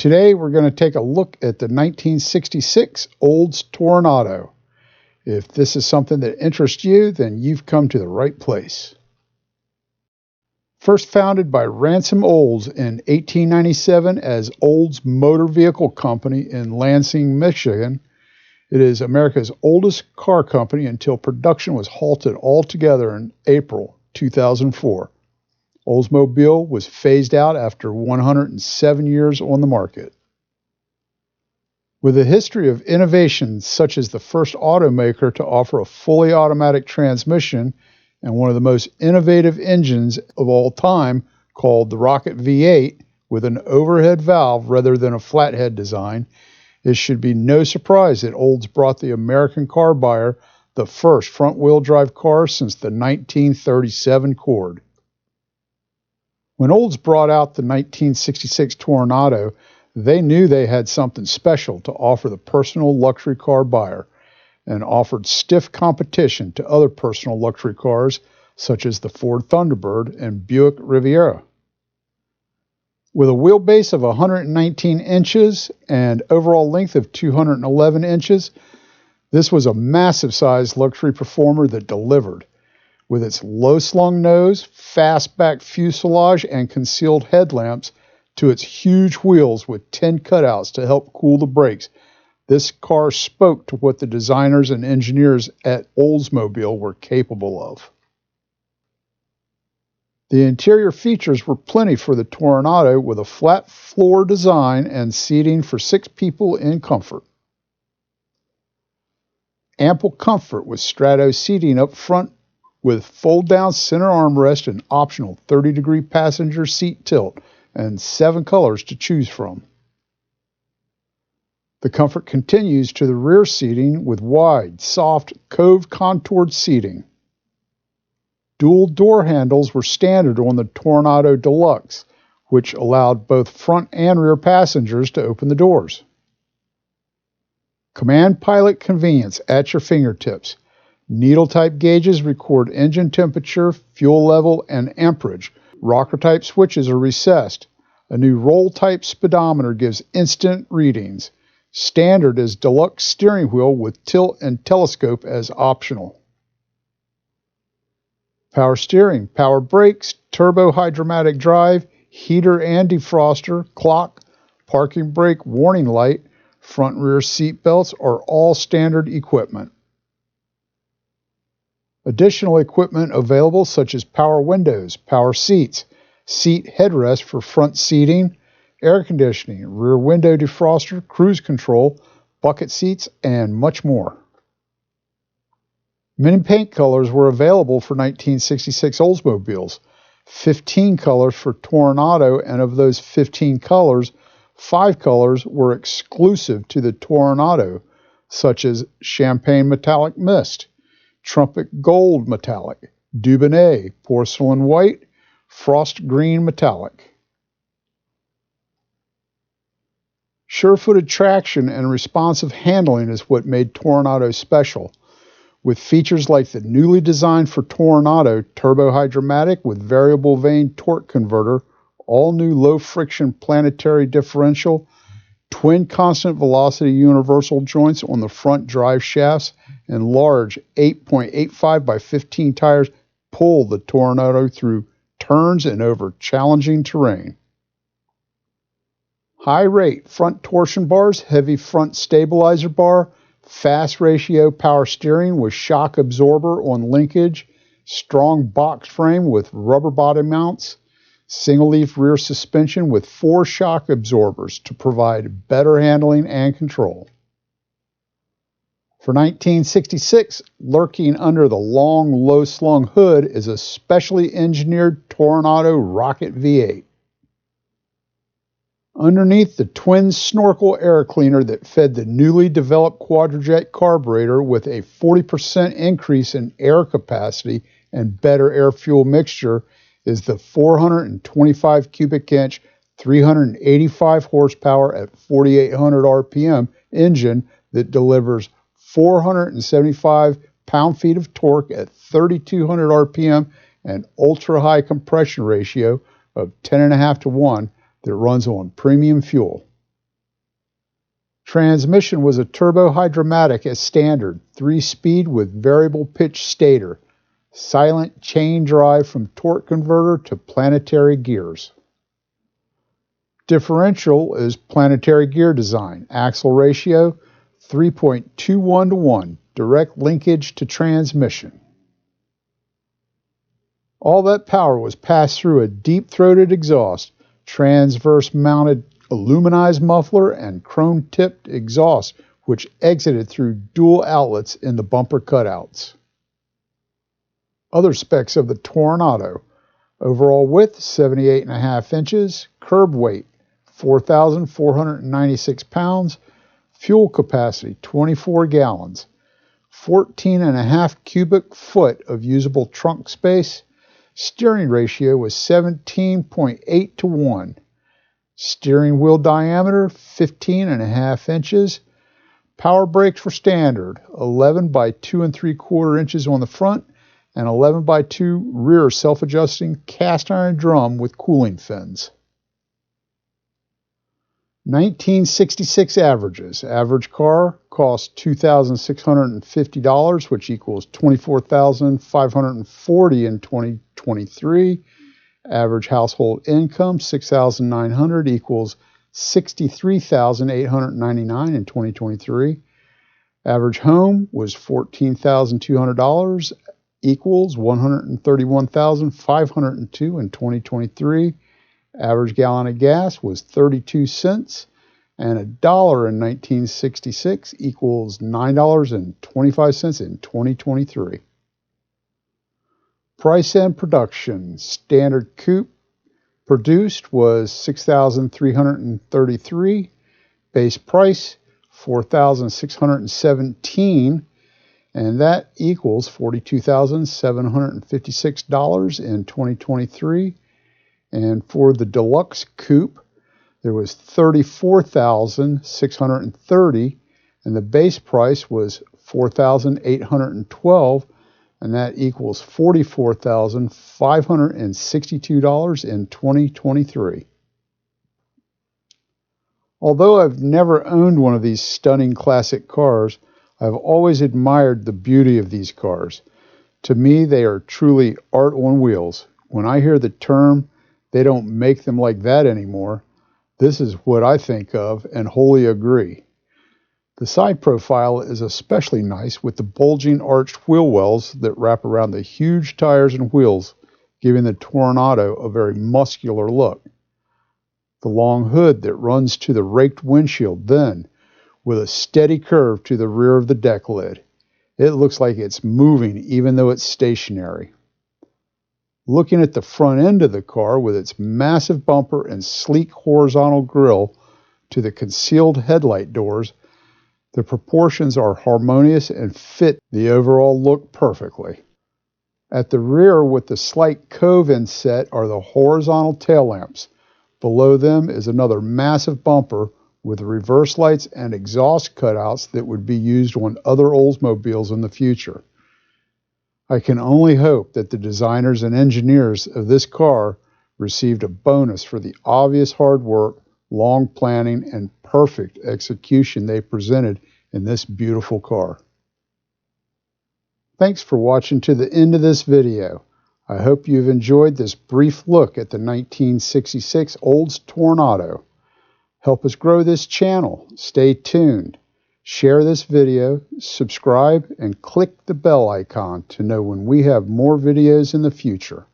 Today we're going to take a look at the 1966 Olds Toronado. If this is something that interests you, then you've come to the right place. First founded by Ransom Olds in 1897 as Olds Motor Vehicle Company in Lansing, Michigan, it is America's oldest car company until production was halted altogether in April 2004. Oldsmobile was phased out after 107 years on the market. With a history of innovations such as the first automaker to offer a fully automatic transmission and one of the most innovative engines of all time called the Rocket V8 with an overhead valve rather than a flathead design, it should be no surprise that Olds brought the American car buyer the first front-wheel drive car since the 1937 Cord. When Olds brought out the 1966 Toronado, they knew they had something special to offer the personal luxury car buyer and offered stiff competition to other personal luxury cars such as the Ford Thunderbird and Buick Riviera. With a wheelbase of 119 inches and overall length of 211 inches, this was a massive-sized luxury performer that delivered. With its low-slung nose, fastback fuselage, and concealed headlamps, to its huge wheels with 10 cutouts to help cool the brakes, this car spoke to what the designers and engineers at Oldsmobile were capable of. The interior features were plenty for the Toronado with a flat floor design and seating for 6 people in comfort. Ample comfort with strato seating up front with fold-down center armrest and optional 30-degree passenger seat tilt and 7 colors to choose from. The comfort continues to the rear seating with wide, soft, cove-contoured seating. Dual door handles were standard on the Toronado Deluxe, which allowed both front and rear passengers to open the doors. Command pilot convenience at your fingertips. Needle-type gauges record engine temperature, fuel level, and amperage. Rocker-type switches are recessed. A new roll-type speedometer gives instant readings. Standard is deluxe steering wheel with tilt and telescope as optional. Power steering, power brakes, turbo hydromatic drive, heater and defroster, clock, parking brake warning light, front and rear seat belts are all standard equipment. Additional equipment available such as power windows, power seats, seat headrest for front seating, air conditioning, rear window defroster, cruise control, bucket seats, and much more. Many paint colors were available for 1966 Oldsmobiles, 15 colors for Toronado, and of those 15 colors, 5 colors were exclusive to the Toronado, such as Champagne Metallic Mist, Trumpet Gold Metallic, Dubonnet, Porcelain White, Frost Green Metallic. Sure-footed traction and responsive handling is what made Toronado special, with features like the newly designed for Toronado turbo hydromatic with variable vane torque converter, all-new low-friction planetary differential, twin constant velocity universal joints on the front drive shafts, and large 8.85 by 15 tires pull the Toronado through turns and over challenging terrain. High rate front torsion bars, heavy front stabilizer bar, fast ratio power steering with shock absorber on linkage, strong box frame with rubber bottom mounts, single leaf rear suspension with 4 shock absorbers to provide better handling and control. For 1966, lurking under the long, low-slung hood is a specially engineered Toronado Rocket V8. Underneath the twin snorkel air cleaner that fed the newly developed quadrajet carburetor with a 40% increase in air capacity and better air-fuel mixture is the 425 cubic inch, 385 horsepower at 4,800 RPM engine that delivers 475 pound-feet of torque at 3,200 RPM and ultra-high compression ratio of 10.5 to 1 that runs on premium fuel. Transmission was a turbo-hydromatic as standard, 3-speed with variable pitch stator, silent chain drive from torque converter to planetary gears. Differential is planetary gear design, axle ratio 3.21 to 1, direct linkage to transmission. All that power was passed through a deep-throated exhaust, transverse-mounted aluminized muffler, and chrome-tipped exhaust, which exited through dual outlets in the bumper cutouts. Other specs of the Toronado: overall width 78.5 inches, curb weight 4,496 pounds, fuel capacity 24 gallons, 14.5 cubic foot of usable trunk space. Steering ratio was 17.8 to 1. Steering wheel diameter 15.5 inches. Power brakes were standard, 11 by 2 3/4 inches on the front and 11 by 2 rear self-adjusting cast iron drum with cooling fins. 1966 averages. Average car cost $2,650, which equals $24,540 in 2023. Average household income $6,900 equals $63,899 in 2023. Average home was $14,200 equals $131,502 in 2023. Average gallon of gas was 32 cents, and $1 in 1966 equals $9.25 in 2023. Price and production. Standard coupe produced was $6,333. Base price $4,617, and that equals $42,756 in 2023. And for the deluxe coupe, there was $34,630, and the base price was $4,812, and that equals $44,562 in 2023. Although I've never owned one of these stunning classic cars, I've always admired the beauty of these cars. To me, they are truly art on wheels. When I hear the term, "They don't make them like that anymore," this is what I think of and wholly agree. The side profile is especially nice with the bulging arched wheel wells that wrap around the huge tires and wheels, giving the Toronado a very muscular look. The long hood that runs to the raked windshield, then, with a steady curve to the rear of the deck lid. It looks like it's moving even though it's stationary. Looking at the front end of the car with its massive bumper and sleek horizontal grille to the concealed headlight doors, the proportions are harmonious and fit the overall look perfectly. At the rear with the slight cove inset are the horizontal tail lamps. Below them is another massive bumper with reverse lights and exhaust cutouts that would be used on other Oldsmobiles in the future. I can only hope that the designers and engineers of this car received a bonus for the obvious hard work, long planning, and perfect execution they presented in this beautiful car. Thanks for watching to the end of this video. I hope you've enjoyed this brief look at the 1966 Olds Toronado. Help us grow this channel. Stay tuned. Share this video, subscribe, and click the bell icon to know when we have more videos in the future.